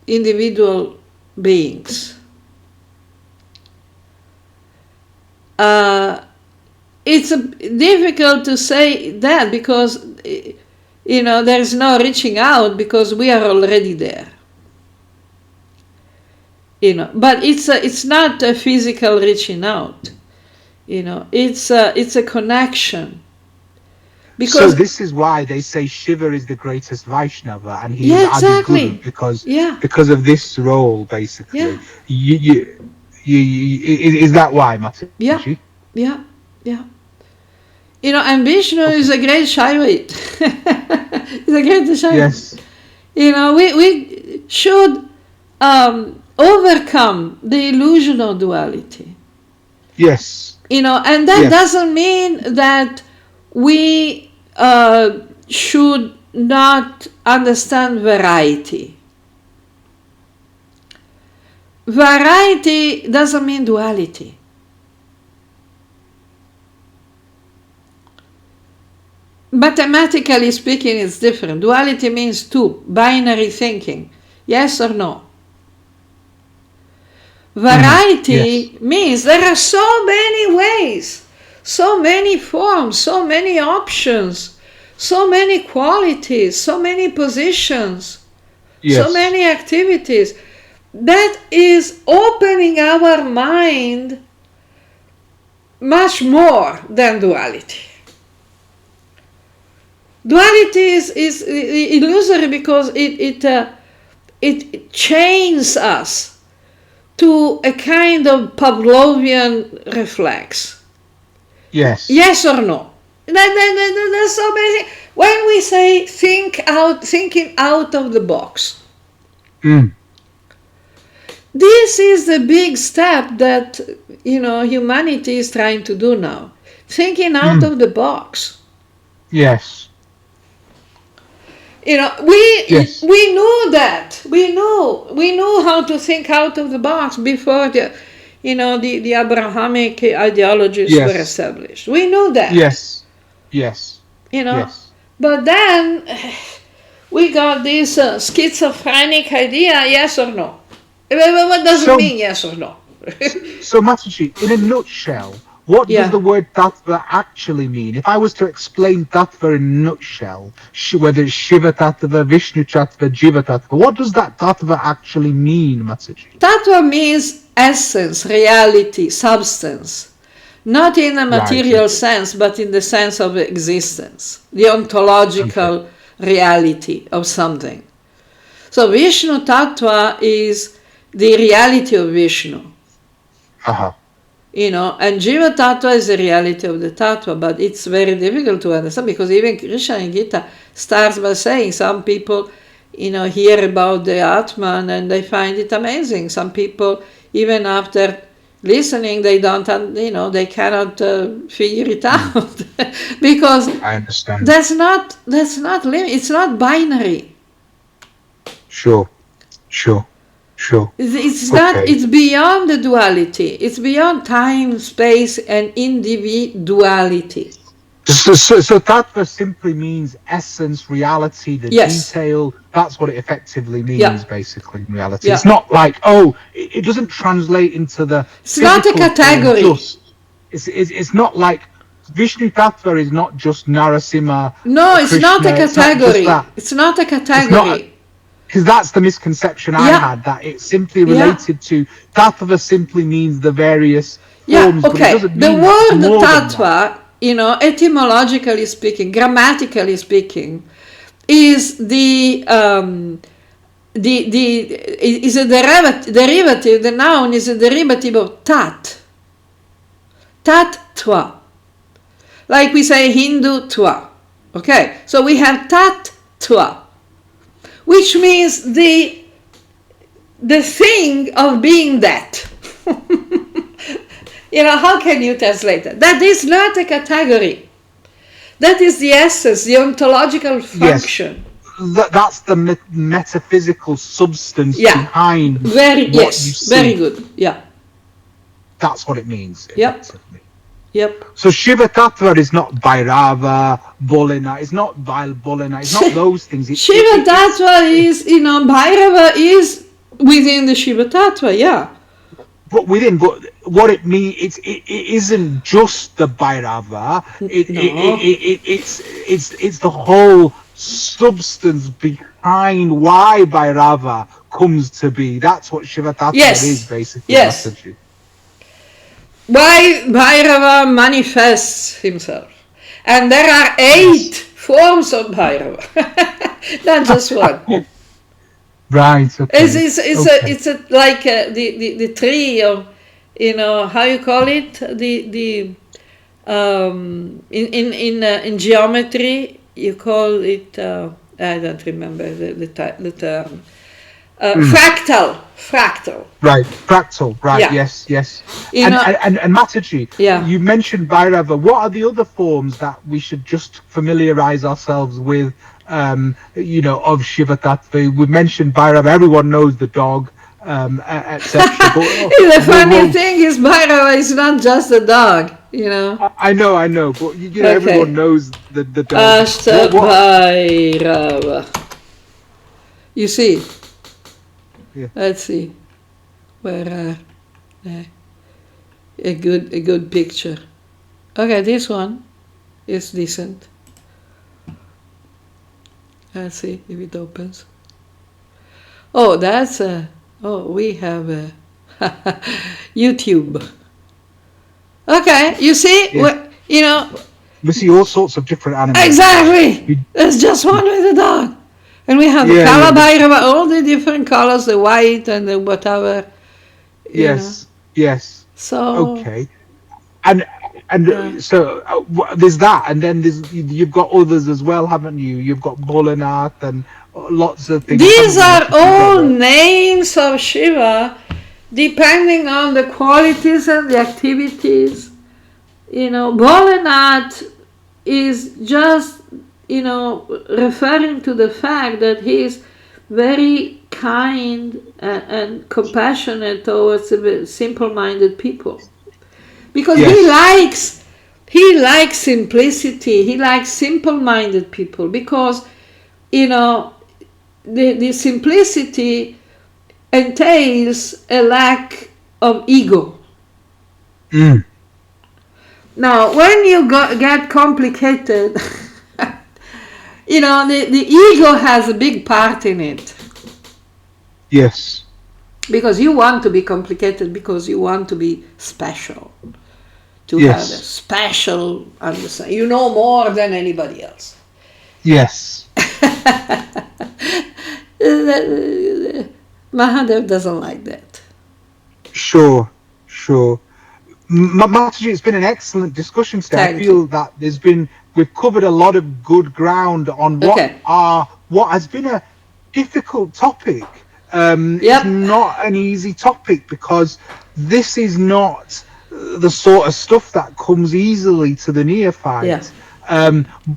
Speaker 1: individual beings. It's difficult to say that because there is no reaching out because we are already there. But it's not a physical reaching out. It's a connection.
Speaker 2: Because so this is why they say Shiva is the greatest Vaishnava, and he is Adi Guru because of this role, basically. Is that why, Mataji?
Speaker 1: Yeah. And Vishnu is a great Shaivite. He's a great Shaivite.
Speaker 2: Yes.
Speaker 1: We should overcome the illusion of duality.
Speaker 2: Yes.
Speaker 1: And that doesn't mean that we should not understand variety. Variety doesn't mean duality. Mathematically speaking, it's different. Duality means two, binary thinking, yes or no. Variety means there are so many ways, so many forms, so many options, so many qualities, so many positions, so many activities. That is opening our mind much more than duality. Duality is illusory because it chains us to a kind of Pavlovian reflex.
Speaker 2: Yes.
Speaker 1: Yes or no? There's so many. When we say thinking out of the box, this is the big step that humanity is trying to do now. thinking out of the box.
Speaker 2: Yes.
Speaker 1: You know,
Speaker 2: Yes.
Speaker 1: we know that. We know how to think out of the box before the Abrahamic ideologies were
Speaker 2: Yes.
Speaker 1: established. We know that.
Speaker 2: Yes. Yes.
Speaker 1: You know,
Speaker 2: Yes.
Speaker 1: but then we got this schizophrenic idea, yes or no? What does it mean, yes or no?
Speaker 2: So, Mataji, in a nutshell, what
Speaker 1: Yeah.
Speaker 2: does the word tattva actually mean? If I was to explain tattva in a nutshell, whether it's Shiva tattva, Vishnu tattva, Jiva tattva, what does that tattva actually mean, Mataji?
Speaker 1: Tattva means essence, reality, substance. Not in a material sense, but in the sense of existence, the ontological reality of something. So Vishnu Tattva is the reality of Vishnu. You know, and Jiva Tattva is the reality of the Tattva, but it's very difficult to understand because even Krishna in Gita starts by saying some people, hear about the Atman and they find it amazing. Some people, even after listening, they don't, they cannot figure it out because
Speaker 2: I understand.
Speaker 1: it's not binary.
Speaker 2: Sure.
Speaker 1: It's not. It's beyond the duality. It's beyond time, space, and individuality.
Speaker 2: So tattva simply means essence, reality, the detail. That's what it effectively means, basically, in reality. It's not like, it doesn't translate into the.
Speaker 1: It's not a category.
Speaker 2: It's not like Vishnu tattva is not just Narasimha.
Speaker 1: No, it's
Speaker 2: Krishna,
Speaker 1: not a category. It's not a category.
Speaker 2: Because that's the misconception I had, that it's simply related to tattva simply means the various forms.
Speaker 1: Okay. The word tattva, etymologically speaking, grammatically speaking, is is a derivative. The noun is a derivative of tat. Tattva. Like we say Hindu twa. Okay. So we have tattva, which means the thing of being that. How can you translate that? That is not a category. That is the essence, the ontological function.
Speaker 2: Yes. That's the metaphysical substance behind
Speaker 1: what you see. Very good. Yeah.
Speaker 2: That's what it means.
Speaker 1: Yep.
Speaker 2: So Shiva Tattva is not Bhairava, Bolina, it's not Bolina, it's not those things.
Speaker 1: Shiva Tattva is, Bhairava is within the Shiva Tattva,
Speaker 2: But what it means, it isn't just the Bhairava, it's the whole substance behind why Bhairava comes to be. That's what Shiva Tattva is, basically.
Speaker 1: Yes. Why Bhairava manifests himself. And there are 8 forms of Bhairava, not just one.
Speaker 2: Right. Okay.
Speaker 1: It's like the tree of, how you call it, in geometry you call it, I don't remember the term. Fractal.
Speaker 2: Right, fractal. Right, yes. And Mataji, you mentioned Bhairava. What are the other forms that we should just familiarize ourselves with, of Shiva Tattva? We mentioned Bhairava. Everyone knows the dog, etc.
Speaker 1: The funny thing is, Bhairava is not just a dog,
Speaker 2: I know, but everyone knows the dog.
Speaker 1: Bhairava. You see?
Speaker 2: Yeah.
Speaker 1: Let's see. Where are a good picture? Okay, this one is decent. Let's see if it opens. Oh, that's we have a YouTube. Okay, you see,
Speaker 2: we see all sorts of different animals.
Speaker 1: Exactly. There's just one with a dog. And we have the Kala Bhairava, all the different colors, the white and the whatever.
Speaker 2: Yes.
Speaker 1: So
Speaker 2: okay, and so there's that, and then you've got others as well, haven't you? You've got Bholanath and lots of things.
Speaker 1: These are all names of Shiva, depending on the qualities and the activities, Bholenath is just, referring to the fact that he is very kind and compassionate towards simple-minded people, because
Speaker 2: Yes.
Speaker 1: he likes simplicity. He likes simple-minded people because the simplicity entails a lack of ego.
Speaker 2: Mm.
Speaker 1: Now, when you get complicated, the ego has a big part in it.
Speaker 2: Yes.
Speaker 1: Because you want to be complicated, because you want to be special, to have a
Speaker 2: Yes.
Speaker 1: special understanding. You know more than anybody else.
Speaker 2: Yes.
Speaker 1: Mahadev doesn't like that.
Speaker 2: Sure. Sure. Mataji, it's been an excellent discussion today. I
Speaker 1: Thank
Speaker 2: feel
Speaker 1: you.
Speaker 2: that we've covered a lot of good ground on
Speaker 1: Okay.
Speaker 2: what has been a difficult topic. It's
Speaker 1: Yep.
Speaker 2: not an easy topic because this is not the sort of stuff that comes easily to the
Speaker 1: Yeah.
Speaker 2: neophyte.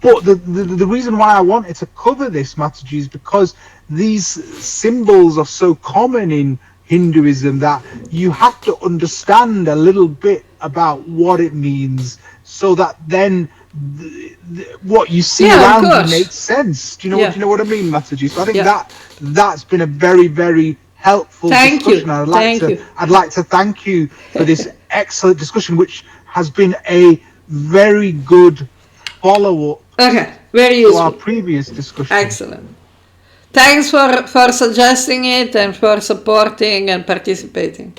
Speaker 2: But the reason why I wanted to cover this, Mataji, is because these symbols are so common in Hinduism that you have to understand a little bit about what it means, so that then what you see
Speaker 1: Yeah, of
Speaker 2: around you
Speaker 1: course.
Speaker 2: makes sense. Do
Speaker 1: Yeah.
Speaker 2: you know what I mean, Mataji? So I think
Speaker 1: Yeah.
Speaker 2: that's been a very, very helpful
Speaker 1: Thank
Speaker 2: discussion.
Speaker 1: you.
Speaker 2: And
Speaker 1: Thank you.
Speaker 2: I'd like to thank you for this excellent discussion, which has been a very good follow-up
Speaker 1: Okay. Very
Speaker 2: to our
Speaker 1: useful.
Speaker 2: previous discussion.
Speaker 1: Excellent. Thanks for suggesting it and for supporting and participating.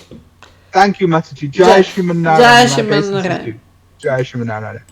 Speaker 2: Thank you, Mataji. Jai
Speaker 1: Jai,
Speaker 2: Shriman
Speaker 1: Jai
Speaker 2: Narayana.
Speaker 1: Shriman Narayana.
Speaker 2: Jai Shriman Narayana.